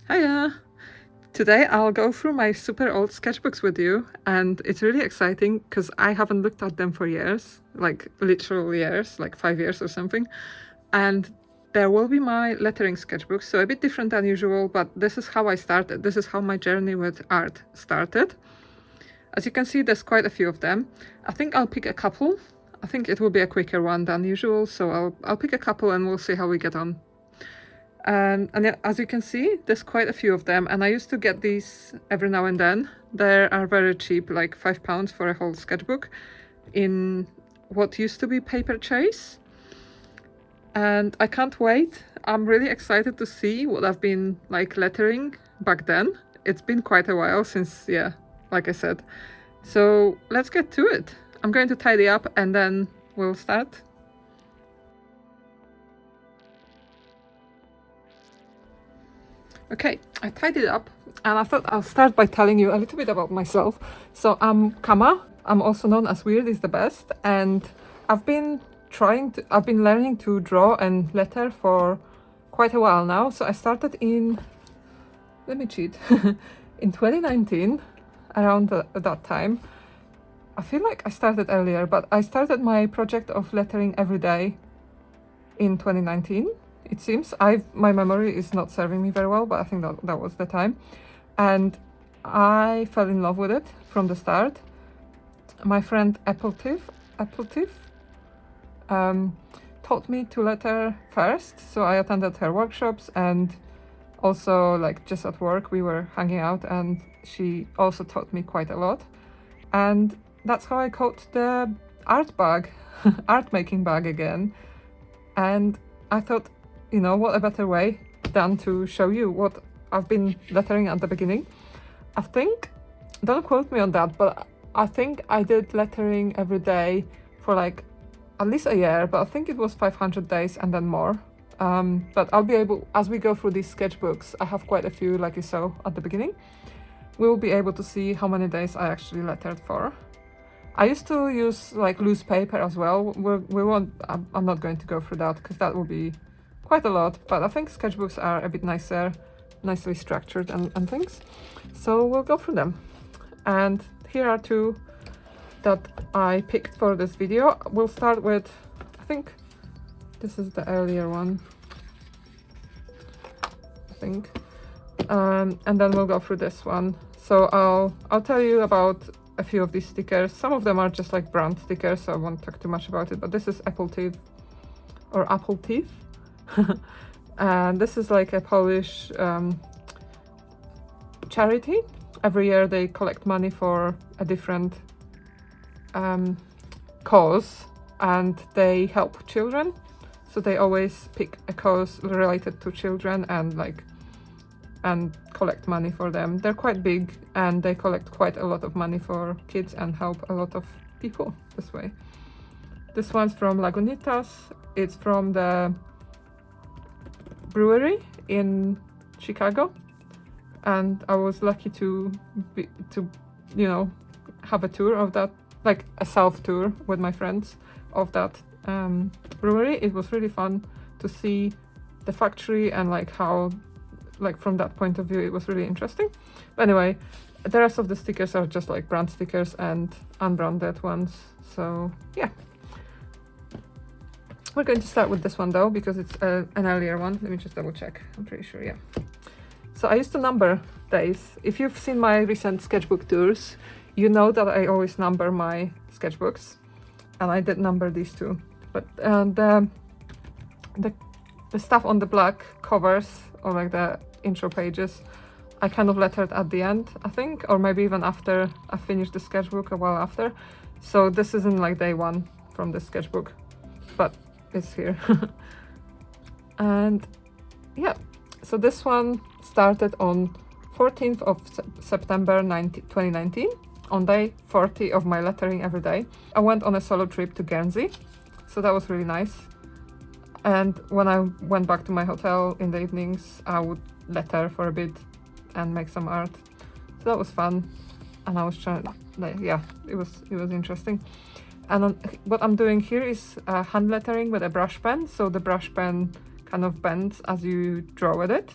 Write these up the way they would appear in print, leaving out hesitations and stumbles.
Hiya! Today I'll go through my super old sketchbooks with you, and it's really exciting because I haven't looked at them for years, like literal years, like 5 years or something. And there will be my lettering sketchbooks, so a bit different than usual, but this is how I started. This is how my journey with art started. As you can see, there's quite a few of them. I think I'll pick a couple. I think it will be a quicker one than usual, so I'll pick a couple and we'll see how we get on. And as you can see, there's quite a few of them, and I used to get these every now and then. They are very cheap, like £5 for a whole sketchbook in what used to be Paper Chase. And I can't wait. I'm really excited to see what I've been like lettering back then. It's been quite a while since, yeah, like I said. So let's get to it. I'm going to tidy up and then we'll start. Okay, I tidied up and I thought I'll start by telling you a little bit about myself. So I'm Kama. I'm also known as Weird is the Best, and I've been learning to draw and letter for quite a while now. So I started let me cheat, in 2019, around that time. I feel like I started earlier, but I started my project of lettering every day in 2019. It seems my memory is not serving me very well, but I think that was the time. And I fell in love with it from the start. My friend Appletiff taught me to letter first. So I attended her workshops, and also like just at work we were hanging out, and she also taught me quite a lot. And that's how I caught the art bag, art making bag again. And I thought, you know, what a better way than to show you what I've been lettering at the beginning. I think, don't quote me on that, but I think I did lettering every day for like at least a year, but I think it was 500 days and then more. But I'll be able, as we go through these sketchbooks, I have quite a few, like you saw at the beginning. We'll be able to see how many days I actually lettered for. I used to use like loose paper as well. I'm not going to go through that because that will be quite a lot, but I think sketchbooks are a bit nicer, nicely structured and things. So we'll go through them. And here are two that I picked for this video. We'll start with, I think this is the earlier one, I think. And then we'll go through this one. So I'll tell you about a few of these stickers. Some of them are just like brand stickers, so I won't talk too much about it, but this is Apple Teeth. And this is like a Polish charity. Every year they collect money for a different cause, and they help children. So they always pick a cause related to children and collect money for them. They're quite big, and they collect quite a lot of money for kids and help a lot of people this way. This one's from Lagunitas. It's from the brewery in Chicago, and I was lucky to you know, have a tour of that, like a self tour with my friends of that brewery. It was really fun to see the factory and like how, like from that point of view, it was really interesting. But anyway, the rest of the stickers are just like brand stickers and unbranded ones. So yeah. We're going to start with this one though, because it's an earlier one. Let me just double check. I'm pretty sure, yeah. So I used to number days. If you've seen my recent sketchbook tours, you know that I always number my sketchbooks, and I did number these two. But the stuff on the black covers, or like the intro pages, I kind of lettered at the end, I think, or maybe even after I finished the sketchbook, a while after. So this isn't like day one from the sketchbook, but it's here. And yeah, so this one started on 14th of September 2019, on day 40 of my lettering every day. I went on a solo trip to Guernsey, so that was really nice. And when I went back to my hotel in the evenings, I would letter for a bit and make some art. So that was fun, and I was trying, like, yeah, it was interesting. And what I'm doing here is hand lettering with a brush pen. So the brush pen kind of bends as you draw with it.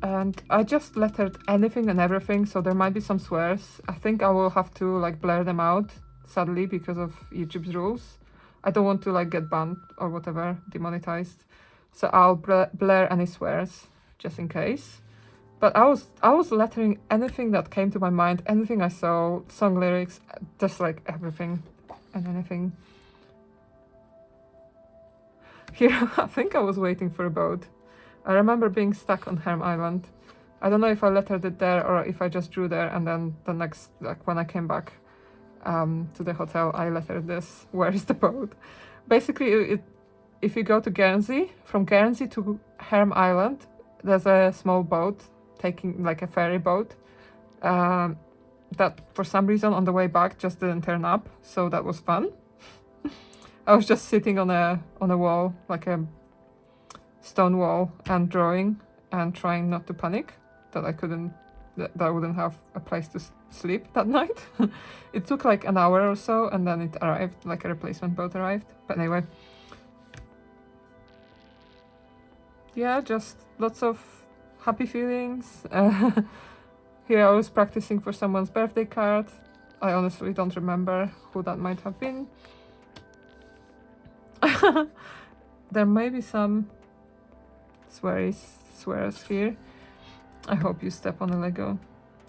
and I just lettered anything and everything, so there might be some swears. I think I will have to like blur them out, sadly, because of YouTube's rules. I don't want to like get banned or whatever, demonetized, so I'll blur any swears just in case. But I was lettering anything that came to my mind, anything I saw, song lyrics, just like everything and anything. Here, I think I was waiting for a boat. I remember being stuck on Herm Island. I don't know if I lettered it there or if I just drew there, and then the next, like when I came back to the hotel, I lettered this, where is the boat? Basically, if you go to Guernsey, from Guernsey to Herm Island, there's a small boat, taking like a ferry boat, that for some reason on the way back just didn't turn up, so that was fun. I was just sitting on a wall, like a stone wall, and drawing and trying not to panic that I wouldn't have a place to sleep that night. It took like an hour or so, and then it arrived, like a replacement boat arrived. But anyway, yeah, just lots of happy feelings. Here I was practicing for someone's birthday card. I honestly don't remember who that might have been. There may be some swears here. I hope you step on a Lego.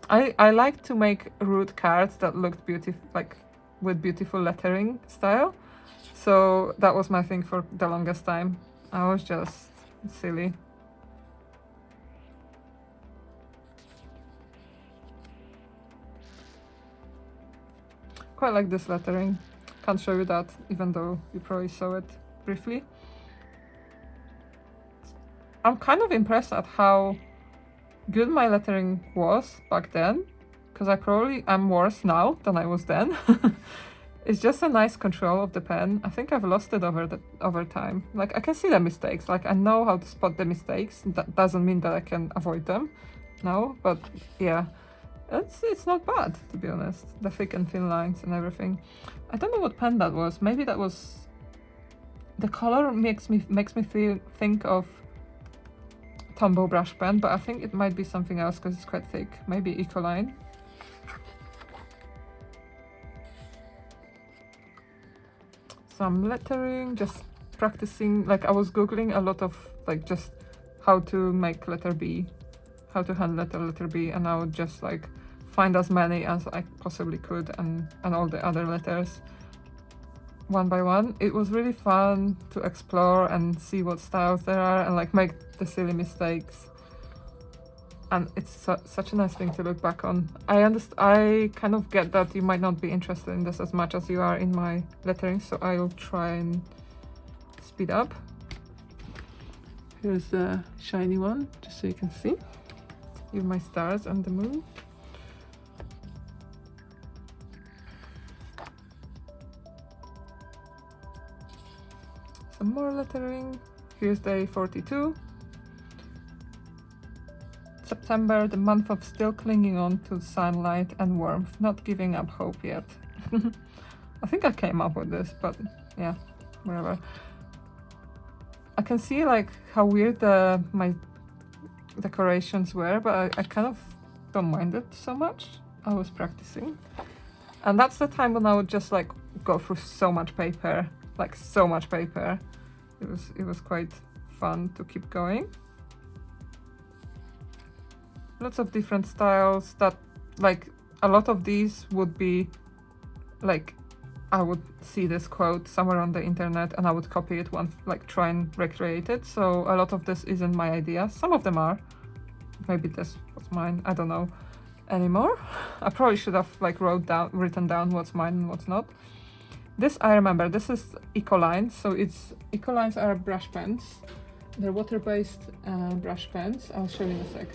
I like to make rude cards that looked beautiful, like with beautiful lettering style. So that was my thing for the longest time. I was just silly. Quite like this lettering. Can't show you that, even though you probably saw it briefly. I'm kind of impressed at how good my lettering was back then, because I probably am worse now than I was then. It's just a nice control of the pen. I think I've lost it over time. Like, I can see the mistakes, like I know how to spot the mistakes. That doesn't mean that I can avoid them, no, but yeah, it's not bad, to be honest. The thick and thin lines and everything. I don't know what pen that was. Maybe that was, the color makes me think of Tombow brush pen, but I think it might be something else because it's quite thick. Maybe Ecoline. Some lettering, just practicing. Like, I was googling a lot of like just how to make letter B, how to hand letter B, and I would just like find as many as I possibly could, and all the other letters one by one. It was really fun to explore and see what styles there are and like make the silly mistakes, and it's such a nice thing to look back on. I kind of get that you might not be interested in this as much as you are in my lettering, so I'll try and speed up. Here's the shiny one, just so you can see. Here's my stars and the moon. Some more lettering. Here's day 42. September, the month of still clinging on to sunlight and warmth, not giving up hope yet. I think I came up with this, but yeah, whatever. I can see like how weird my decorations were, but I kind of don't mind it so much. I was practicing, and that's the time when I would just like go through so much paper, like so much paper. It was quite fun to keep going. Lots of different styles that, like, a lot of these would be like, I would see this quote somewhere on the internet and I would copy it once, like try and recreate it. So a lot of this isn't my idea. Some of them are. Maybe this was mine, I don't know anymore. I probably should have like written down what's mine and what's not. This I remember, this is Ecoline, so Ecolines are brush pens. They're water-based brush pens. I'll show you in a sec.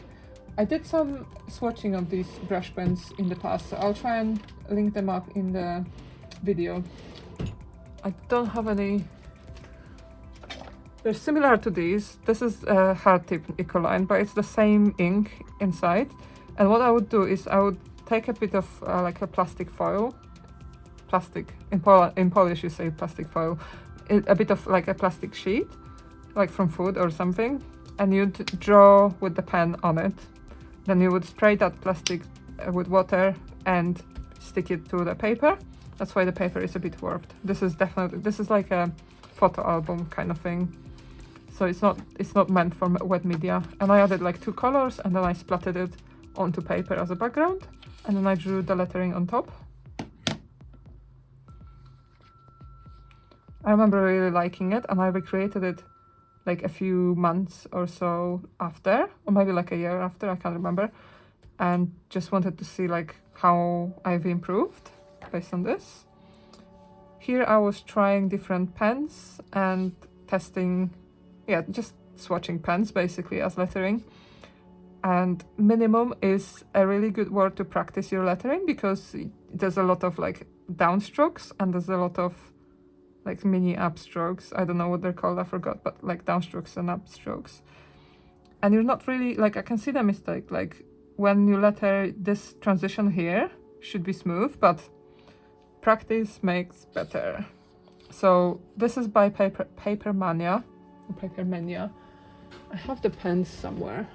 I did some swatching of these brush pens in the past, so I'll try and link them up in the video. I don't have any. They're similar to these. This is a hard tip Ecoline, but it's the same ink inside. And what I would do is I would take a bit of like a plastic foil. Plastic, in Polish you say plastic foil. A bit of like a plastic sheet, like from food or something. and you'd draw with the pen on it. Then you would spray that plastic with water and stick it to the paper. That's why the paper is a bit warped. This is like a photo album kind of thing. So it's not meant for wet media. And I added like 2 colors, and then I splattered it onto paper as a background, and then I drew the lettering on top. I remember really liking it, and I recreated it like a few months or so after, or maybe like a year after, I can't remember, and just wanted to see like how I've improved based on this. Here I was trying different pens and testing, yeah, just swatching pens basically as lettering. And minimum is a really good word to practice your lettering, because there's a lot of like downstrokes and there's a lot of like mini upstrokes. I don't know what they're called, I forgot, but like downstrokes and upstrokes. And you're not really, like, I can see the mistake, like when you letter, this transition here should be smooth, but practice makes better. So this is by Paper Mania. I have the pens somewhere,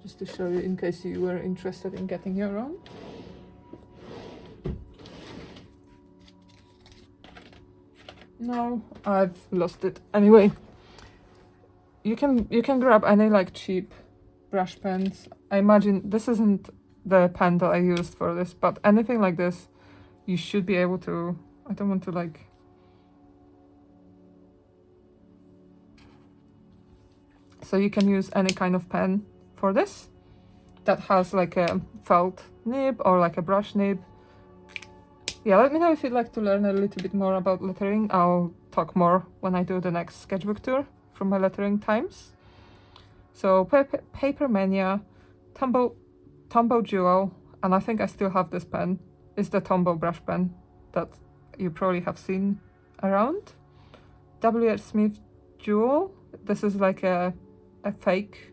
just to show you in case you were interested in getting your own. No, I've lost it. Anyway, you can grab any like cheap brush pens. I imagine this isn't the pen that I used for this, but anything like this, you should be able to. I don't want to like. So you can use any kind of pen for this that has like a felt nib or like a brush nib. Yeah, let me know if you'd like to learn a little bit more about lettering. I'll talk more when I do the next sketchbook tour from my lettering times. So Paper Mania, Tombow Jewel, and I think I still have this pen, is the Tombow brush pen that you probably have seen around. W.H. Smith Jewel, this is like a fake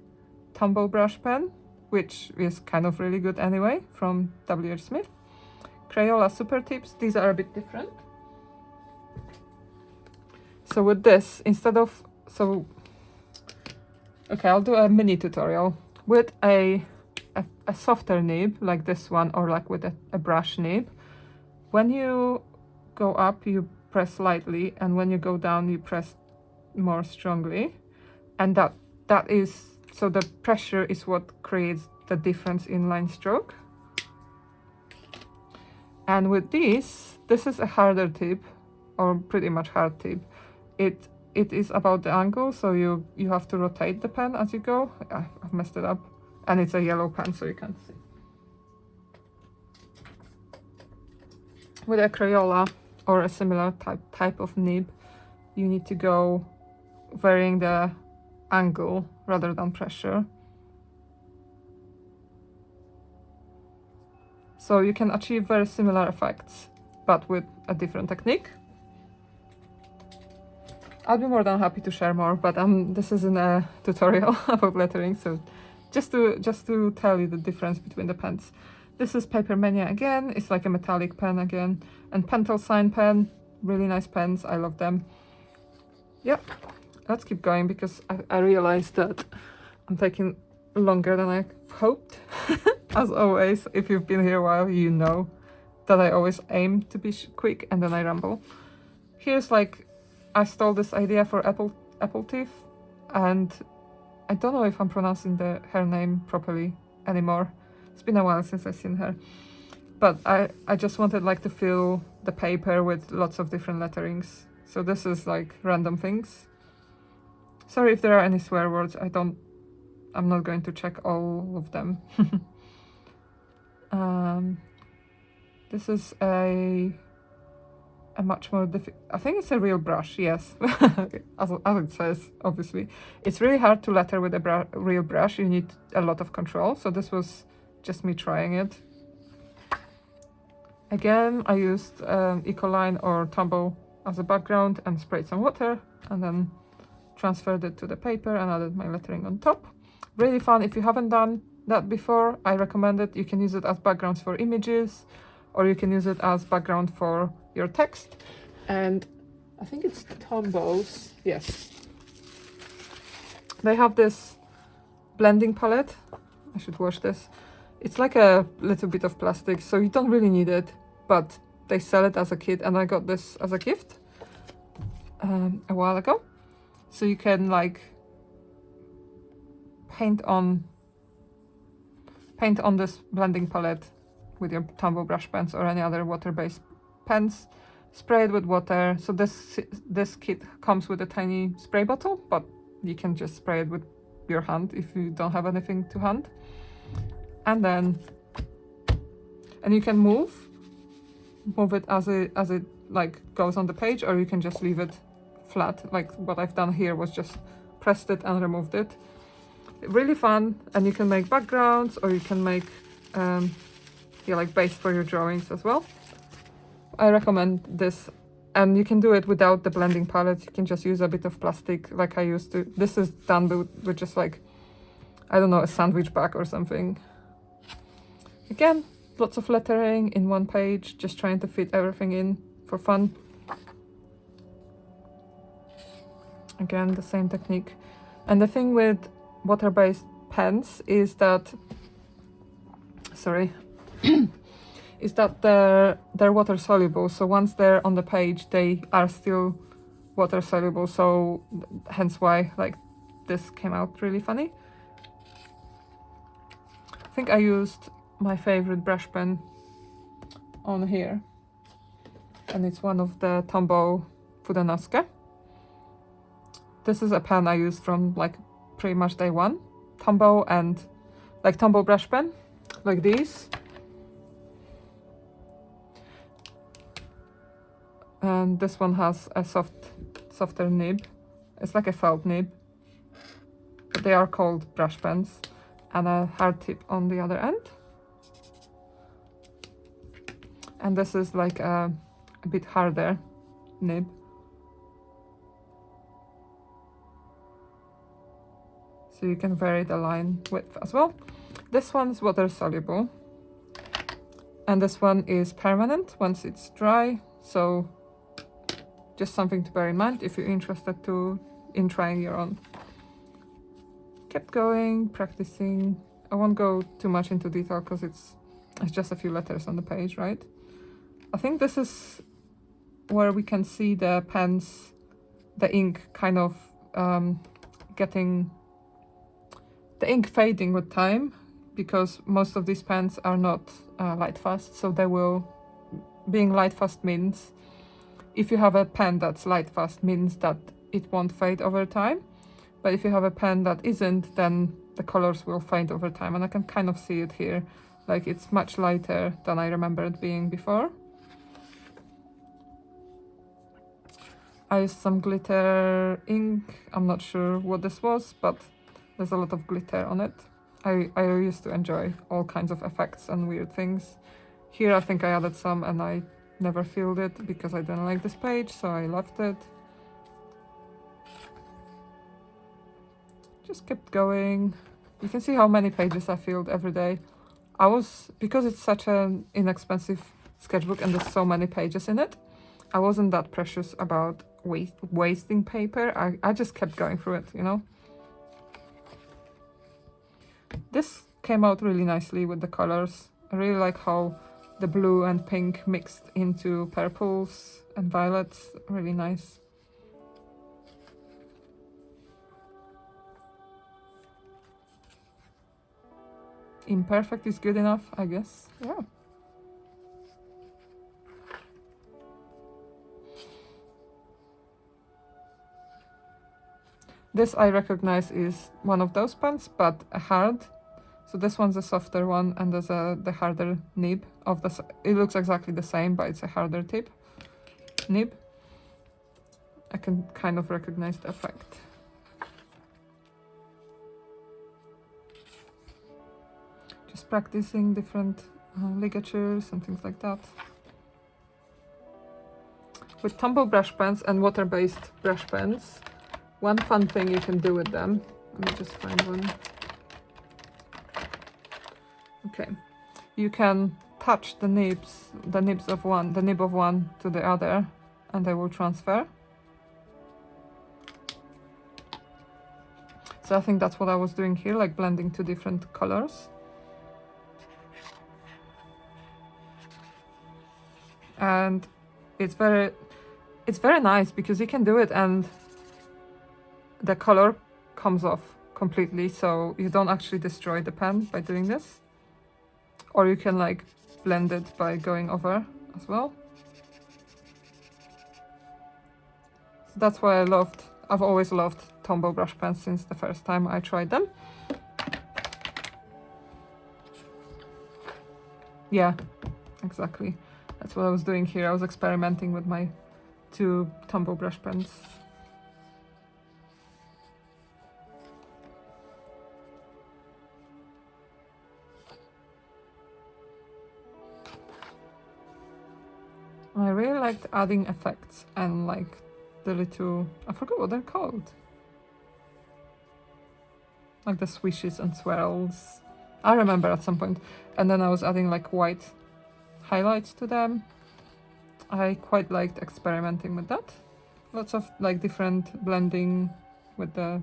Tombow brush pen, which is kind of really good anyway, from W.H. Smith. Crayola Super Tips, these are a bit different. So with this, instead of, okay, I'll do a mini tutorial with a softer nib like this one, or like with a brush nib. When you go up, you press lightly, and when you go down, you press more strongly. And that is, so the pressure is what creates the difference in line stroke. And with this is a harder tip, or pretty much hard tip. It is about the angle, so you have to rotate the pen as you go. I've messed it up, and it's a yellow pen, so you can't see. With a Crayola or a similar type of nib, you need to go varying the angle rather than pressure. So you can achieve very similar effects, but with a different technique. I'll be more than happy to share more, but this isn't a tutorial about lettering, so just to tell you the difference between the pens. This is Paper Mania again, it's like a metallic pen again, and Pentel Sign pen, really nice pens, I love them. Yep, let's keep going, because I realized that I'm taking longer than I hoped. As always, if you've been here a while, you know that I always aim to be quick and then I ramble. Here's like, I stole this idea for Apple Teeth, and I don't know if I'm pronouncing her name properly anymore. It's been a while since I've seen her. But I just wanted like to fill the paper with lots of different letterings. So this is like random things. Sorry if there are any swear words, I'm not going to check all of them. This is a much more difficult, I think it's a real brush, yes, as it says, obviously. It's really hard to letter with a real brush, you need a lot of control, so this was just me trying it. Again, I used Ecoline or Tombow as a background and sprayed some water, and then transferred it to the paper and added my lettering on top. Really fun. If you haven't done that before, I recommend it. You can use it as backgrounds for images, or you can use it as background for your text. And I think it's Tombow's, yes. They have this blending palette. I should wash this. It's like a little bit of plastic, so you don't really need it, but they sell it as a kit, and I got this as a gift a while ago. So you can like paint on this blending palette with your Tombow brush pens or any other water-based pens. Spray it with water. So this kit comes with a tiny spray bottle, but you can just spray it with your hand if you don't have anything to hand. And you can move it as it like goes on the page, or you can just leave it flat. Like what I've done here was just pressed it and removed it. Really fun, and you can make backgrounds, or you can make like base for your drawings as well. I recommend this, and you can do it without the blending palette. You can just use a bit of plastic like I used to. This is done with just like, I don't know, a sandwich bag or something. Again, lots of lettering in one page, just trying to fit everything in for fun. Again, the same technique. And the thing with water-based pens is that, is that they're water soluble. So once they're on the page, they are still water soluble. So hence why like this came out really funny. I think I used my favorite brush pen on here, and it's one of the Tombow Watercolour. This is a pen I used from like pretty much day one. Tombow, and like Tombow brush pen, like these. And this one has a softer nib. It's like a felt nib, but they are called brush pens, and a hard tip on the other end. And this is like a bit harder nib. So you can vary the line width as well. This one's water soluble, and this one is permanent once it's dry. So just something to bear in mind if you're interested in trying your own. Kept going, practicing. I won't go too much into detail because it's just a few letters on the page, right? I think this is where we can see the pens, the ink kind of getting the ink fading with time, because most of these pens are not light fast. So they will, being light fast means if you have a pen that's light fast means that it won't fade over time. But if you have a pen that isn't, then the colors will fade over time. And I can kind of see it here. Like it's much lighter than I remember it being before. I used some glitter ink. I'm not sure what this was, but there's a lot of glitter on it. I used to enjoy all kinds of effects and weird things. Here I think I added some and I never filled it because I didn't like this page, so I left it. Just kept going. You can see how many pages I filled every day. Because it's such an inexpensive sketchbook and there's so many pages in it, I wasn't that precious about wasting paper. I just kept going through it, you know. This came out really nicely with the colors. I really like how the blue and pink mixed into purples and violets. Really nice. Imperfect is good enough, I guess. Yeah. This I recognize is one of those pens, but a hard. So this one's a softer one, and there's the harder nib of the. It looks exactly the same, but it's a harder nib. I can kind of recognize the effect. Just practicing different ligatures and things like that. With Tombow brush pens and water-based brush pens, one fun thing you can do with them. Let me just find one. Okay, you can touch the nib of one to the other, and they will transfer. So I think that's what I was doing here, like blending two different colors. And it's very nice because you can do it and the color comes off completely, so you don't actually destroy the pen by doing this. Or you can like blend it by going over as well. So that's why I've always loved Tombow brush pens since the first time I tried them. Yeah, exactly. That's what I was doing here. I was experimenting with my two Tombow brush pens. I really liked adding effects and like the little, I forgot what they're called. Like the swishes and swirls. I remember at some point. And then I was adding like white highlights to them. I quite liked experimenting with that. Lots of like different blending with the...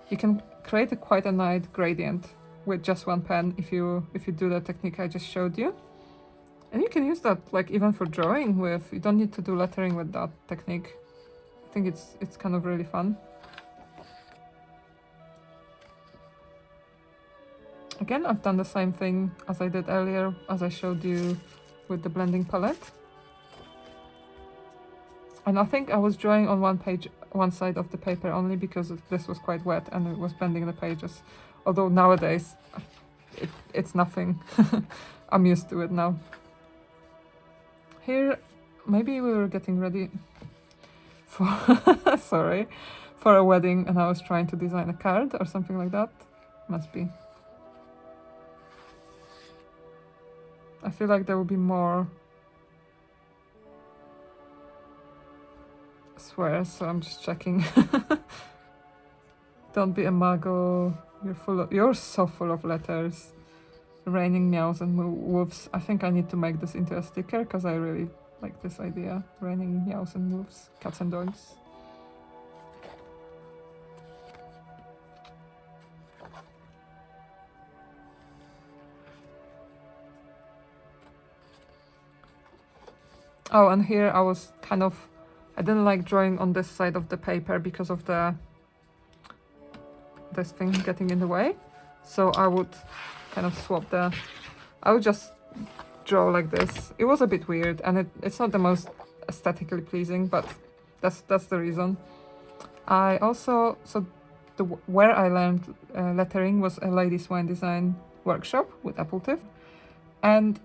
You can create quite a nice gradient with just one pen if you do the technique I just showed you. And you can use that like even for drawing with, you don't need to do lettering with that technique. I think it's kind of really fun. Again, I've done the same thing as I did earlier, as I showed you with the blending palette. And I think I was drawing on one side of the paper only because this was quite wet and it was bending the pages. Although nowadays, it's nothing. I'm used to it now. Here, maybe we were getting ready for, sorry, for a wedding and I was trying to design a card or something like that. Must be. I feel like there will be more swears, so I'm just checking. Don't be a muggle. You're so full of letters. Raining meows and wolves. I think I need to make this into a sticker because I really like this idea. Raining meows and wolves, cats and dogs. Oh, and here I was I didn't like drawing on this side of the paper because of this thing getting in the way. So I would kind of swap I would just draw like this. It was a bit weird and it's not the most aesthetically pleasing, but that's the reason. I also, where I learned lettering was a ladies wine design workshop with Appletive. And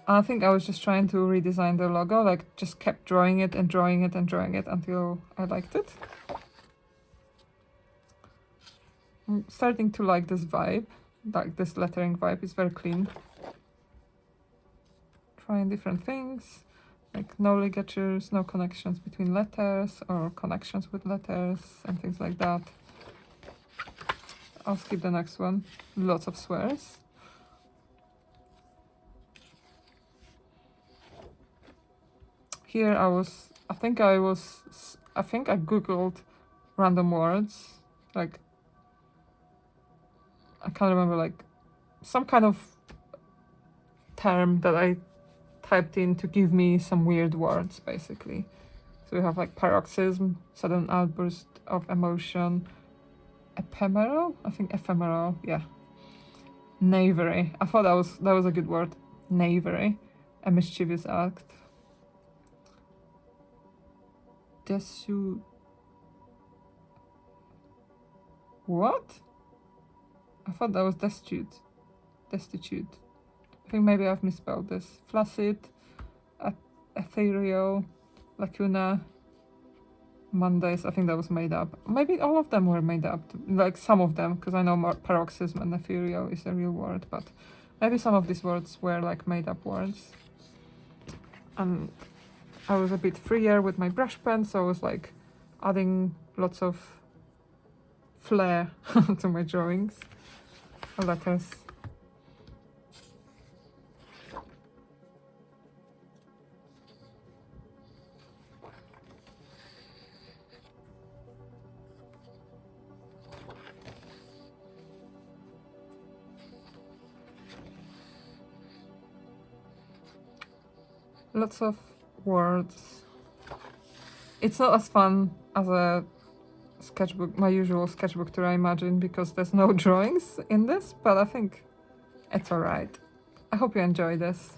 I think I was just trying to redesign the logo, like just kept drawing it and drawing it and drawing it until I liked it. I'm starting to like this vibe, like this lettering vibe. It's very clean. Trying different things, like no ligatures, no connections between letters or connections with letters and things like that. I'll skip the next one. Lots of swears. Here I think I googled random words, like I can't remember, like some kind of term that I typed in to give me some weird words, basically. So we have like paroxysm, sudden outburst of emotion, ephemeral, yeah. Knavery, I thought that was a good word. Knavery, a mischievous act. What? I thought that was destitute. I think maybe I've misspelled this. Flaccid, ethereal, lacuna, Mondays. I think that was made up. Maybe all of them were made up. Like some of them, because I know paroxysm and ethereal is a real word, but maybe some of these words were like made up words. And I was a bit freer with my brush pen, so I was like adding lots of flair to my drawings. Letters. Lots of words. It's not as fun as a sketchbook, my usual sketchbook tour, I imagine, because there's no drawings in this, but I think it's alright. I hope you enjoy this.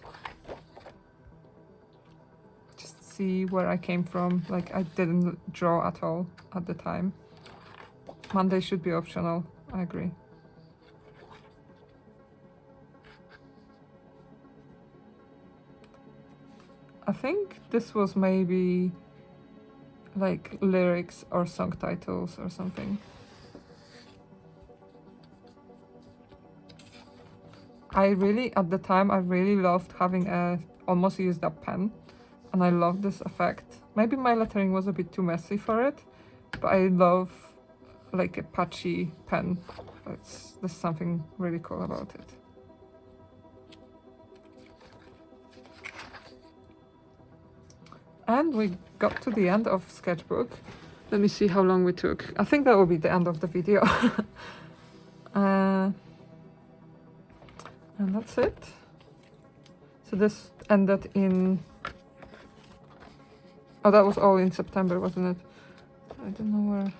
Just see where I came from. Like, I didn't draw at all at the time. Monday should be optional, I agree. I think this was maybe like lyrics or song titles or something. At the time, I really loved having a almost used up pen, and I love this effect. Maybe my lettering was a bit too messy for it, but I love like a patchy pen. There's something really cool about it. And we got to the end of Sketchbook. Let me see how long we took. I think that will be the end of the video. And that's it. So this ended in... Oh, that was all in September, wasn't it? I don't know where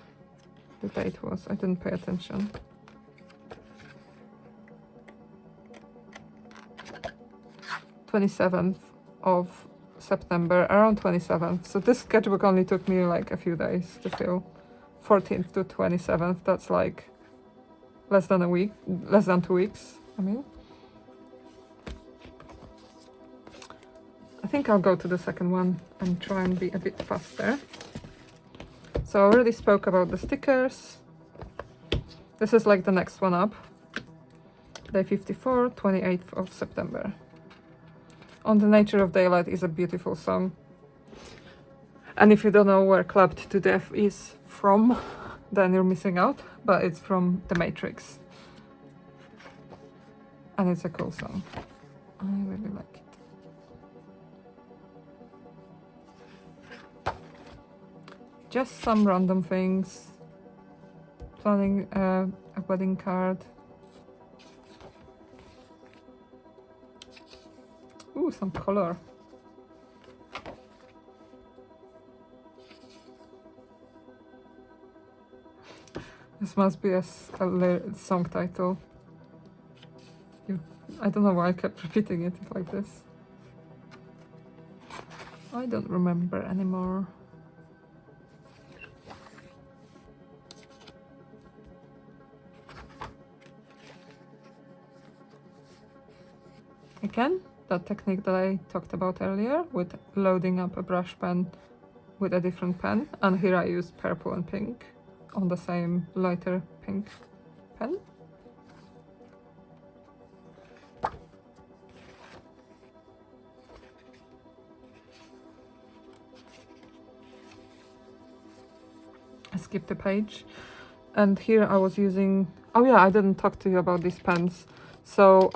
the date was. I didn't pay attention. (27th of September, around 27th. So this sketchbook only took me like a few days to fill. 14th to 27th, that's like less than 2 weeks, I mean. I think I'll go to the second one and try and be a bit faster. So I already spoke about the stickers. This is like the next one up. Day 54, 28th of September. On the Nature of Daylight is a beautiful song. And if you don't know where Clubbed to Death is from, then you're missing out, but it's from The Matrix. And it's a cool song. I really like it. Just some random things. Planning a wedding card. Ooh, some color. This must be a song title. I don't know why I kept repeating it like this. I don't remember anymore. Again, that technique that I talked about earlier with loading up a brush pen with a different pen, and here I used purple and pink on the same lighter pink pen. I skipped a page, and here I was using, oh yeah, I didn't talk to you about these pens. So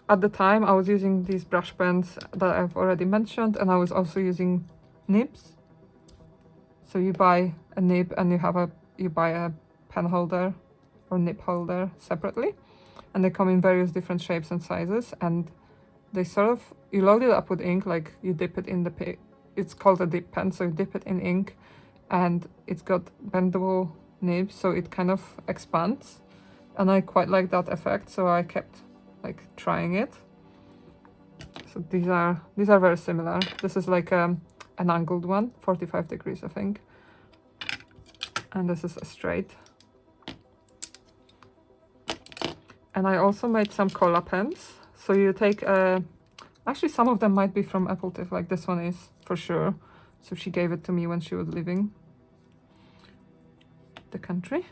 at the time I was using these brush pens that I've already mentioned, and I was also using nibs. So you buy a nib and you buy a pen holder or nib holder separately, and they come in various different shapes and sizes, and they you load it up with ink, like you dip it in it's called a dip pen, so you dip it in ink, and it's got bendable nibs, so it kind of expands. And I quite like that effect, so I kept like trying it. So these are very similar. This is like an angled one, 45 degrees I think, and this is a straight. And I also made some cola pens. So you take actually some of them might be from Appletive, like this one is for sure. So she gave it to me when she was leaving the country.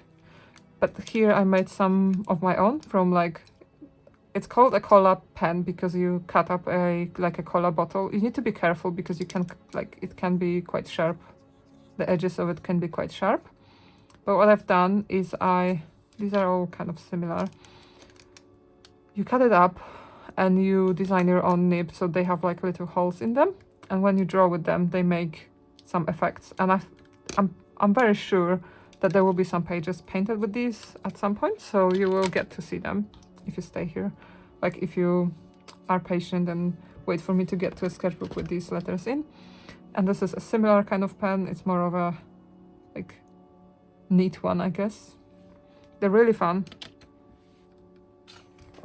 But here I made some of my own from it's called a cola pen because you cut up like a cola bottle. You need to be careful because it can be quite sharp. The edges of it can be quite sharp. But what I've done is these are all kind of similar. You cut it up and you design your own nib, so they have like little holes in them. And when you draw with them, they make some effects. And I'm very sure that there will be some pages painted with these at some point, so you will get to see them if you stay here. Like if you are patient and wait for me to get to a sketchbook with these letters in. And this is a similar kind of pen. It's more of a like neat one, I guess. They're really fun.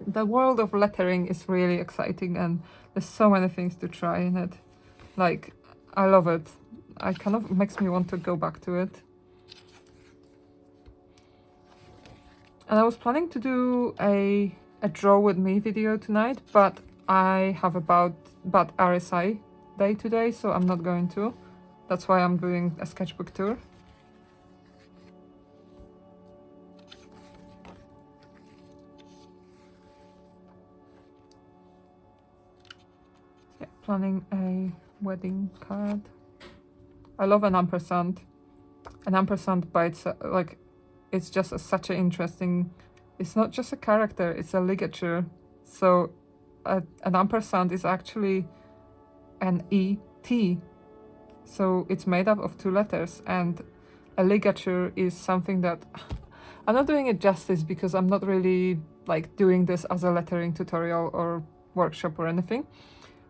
The world of lettering is really exciting, and there's so many things to try in it. Like, I love it. I kind of makes me want to go back to it. And I was planning to do a draw with me video tonight, but I have bad RSI day today, so I'm not going to. That's why I'm doing a sketchbook tour. Yeah, planning a wedding card. I love an ampersand. An ampersand by itself, like, it's just such an interesting, it's not just a character, it's a ligature. So an ampersand is actually an ET. So it's made up of 2 letters, and a ligature is something that I'm not doing it justice because I'm not really like doing this as a lettering tutorial or workshop or anything.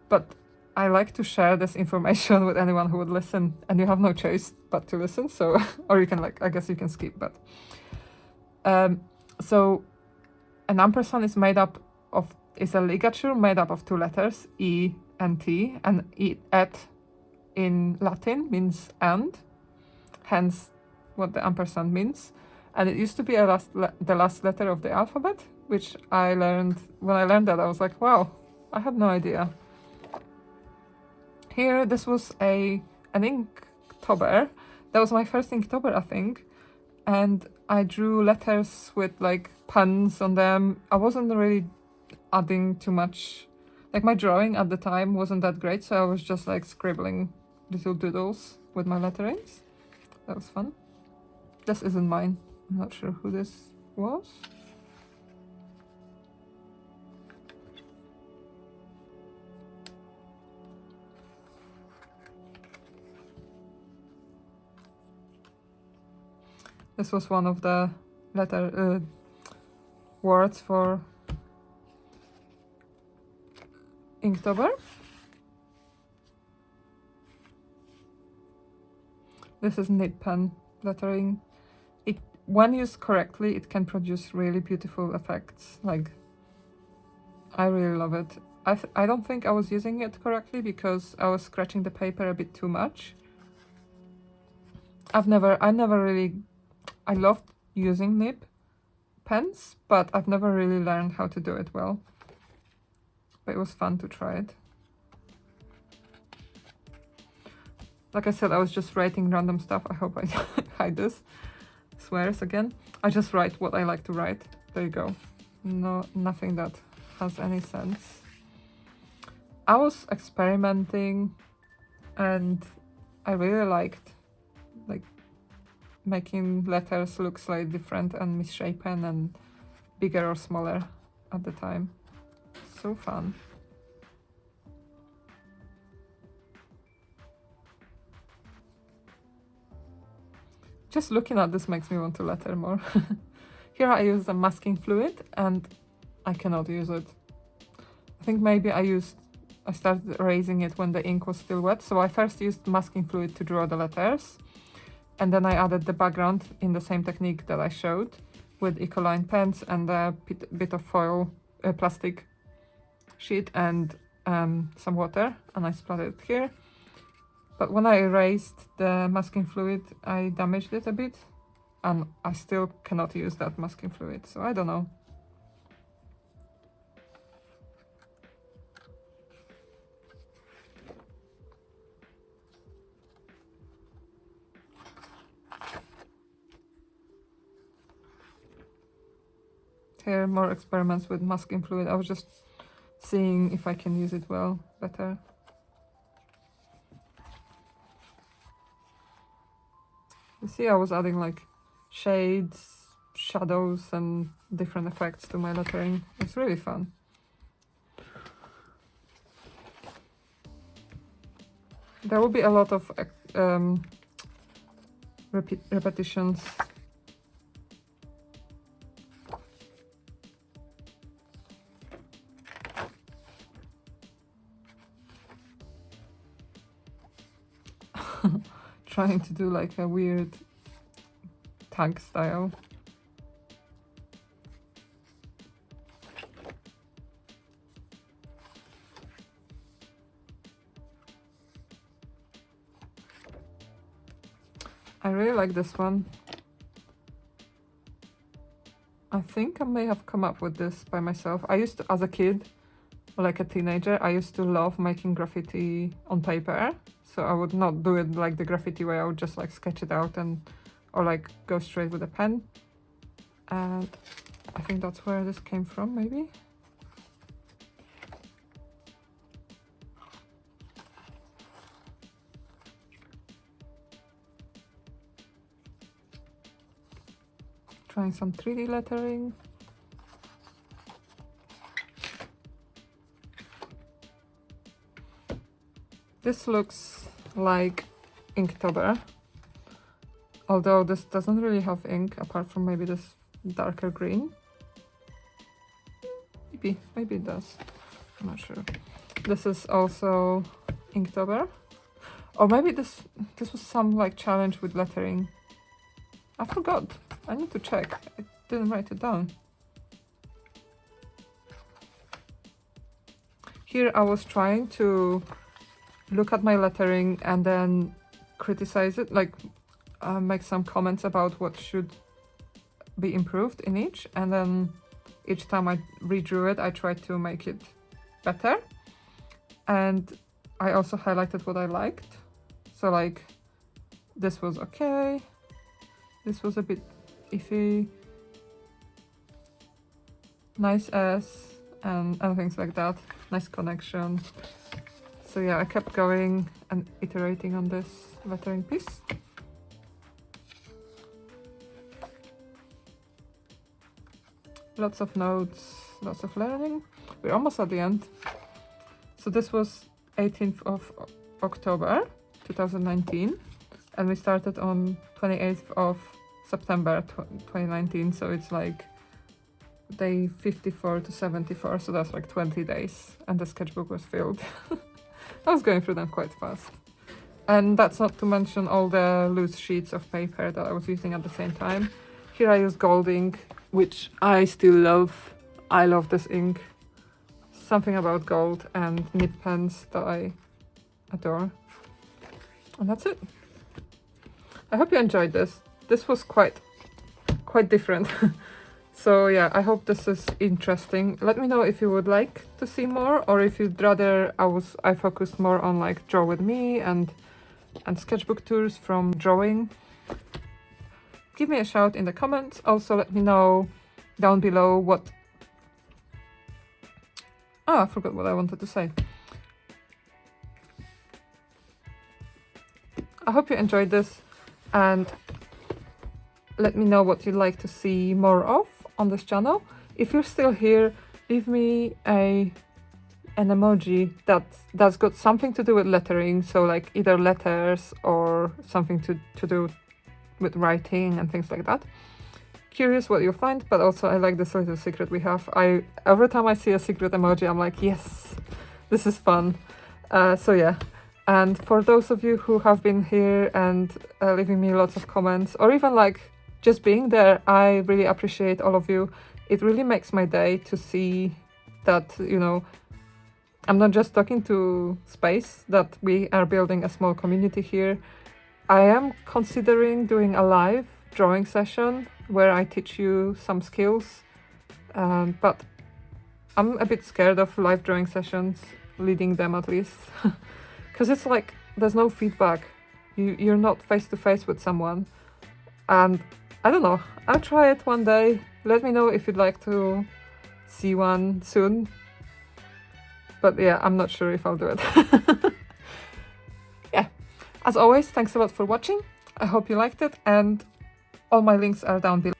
But I like to share this information with anyone who would listen, and you have no choice but to listen. So, or you can like, I guess you can skip, but. So an ampersand is a ligature made up of 2 letters, E and T, and et in Latin means and, hence what the ampersand means. And it used to be the last letter of the alphabet, which I learned, when I learned that, I was like, wow, I had no idea. Here, this was an Inktober. That was my first Inktober, I think. And I drew letters with like puns on them. I wasn't really adding too much. Like, my drawing at the time wasn't that great, so I was just like scribbling little doodles with my letterings. That was fun. This isn't mine. I'm not sure who this was. This was one of the words for Inktober. This is nib pen lettering. When used correctly, it can produce really beautiful effects. Like, I really love it. I don't think I was using it correctly because I was scratching the paper a bit too much. I loved using nib pens, but I've never really learned how to do it well. But it was fun to try it. Like I said, I was just writing random stuff. I hope I hide this. Swears again. I just write what I like to write. There you go. No, nothing that has any sense. I was experimenting, and I really liked like making letters look slightly different and misshapen and bigger or smaller at the time. So fun. Just looking at this makes me want to letter more. Here I use a masking fluid, and I cannot use it. I think maybe I started erasing it when the ink was still wet. So I first used masking fluid to draw the letters, and then I added the background in the same technique that I showed with Ecoline pens and a bit of foil, plastic sheet, and some water, and I splattered it here. But when I erased the masking fluid, I damaged it a bit, and I still cannot use that masking fluid, so I don't know. Here, more experiments with masking fluid. I was just seeing if I can use it better. You see, I was adding like shades, shadows, and different effects to my lettering. It's really fun. There will be a lot of repetitions. trying to do like a weird tag style. I really like this one. I think I may have come up with this by myself. I used to, as a kid, like a teenager, I used to love making graffiti on paper. So I would not do it like the graffiti way, I would just like sketch it out and or like go straight with a pen. And I think that's where this came from, maybe. Trying some 3D lettering. This looks like Inktober, although this doesn't really have ink apart from maybe this darker green. Maybe it does. I'm not sure. This is also Inktober, or maybe this was some like challenge with lettering. I forgot. I need to check. I didn't write it down. Here I was trying to look at my lettering and then criticize it, like make some comments about what should be improved in each, and then each time I redrew it I tried to make it better, and I also highlighted what I liked. So like this was okay, this was a bit iffy, nice S, and things like that, nice connection. So yeah, I kept going and iterating on this lettering piece. Lots of notes, lots of learning. We're almost at the end. So this was 18th of October 2019, and we started on 28th of September 2019, so it's like day 54 to 74, so that's like 20 days, and the sketchbook was filled. I was going through them quite fast. And that's not to mention all the loose sheets of paper that I was using at the same time. Here I use gold ink, which I still love. I love this ink. Something about gold and nib pens that I adore. And that's it. I hope you enjoyed this. This was quite different. So yeah, I hope this is interesting. Let me know if you would like to see more, or if you'd rather I focused more on like draw with me and sketchbook tours from drawing. Give me a shout in the comments. Also let me know down below what... Oh, I forgot what I wanted to say. I hope you enjoyed this, and let me know what you'd like to see more of on this channel. If you're still here, leave me an emoji that's got something to do with lettering, so like either letters or something to do with writing and things like that. Curious what you'll find, but also I like this little secret we have. Every time I see a secret emoji, I'm like, yes, this is fun. So yeah, and for those of you who have been here and leaving me lots of comments, or even like just being there, I really appreciate all of you. It really makes my day to see that, you know, I'm not just talking to space, that we are building a small community here. I am considering doing a live drawing session where I teach you some skills, but I'm a bit scared of live drawing sessions, leading them at least, because it's like there's no feedback. You're not face to face with someone, and I don't know, I'll try it one day. Let me know if you'd like to see one soon. But yeah, I'm not sure if I'll do it. Yeah, as always, thanks a lot for watching. I hope you liked it, and all my links are down below.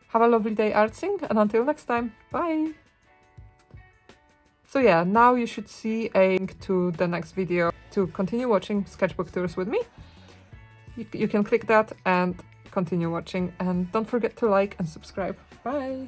Have a lovely day artsing, and until next time, bye! So yeah, now you should see a link to the next video to continue watching sketchbook tours with me. You can click that and continue watching, and don't forget to like and subscribe. Bye!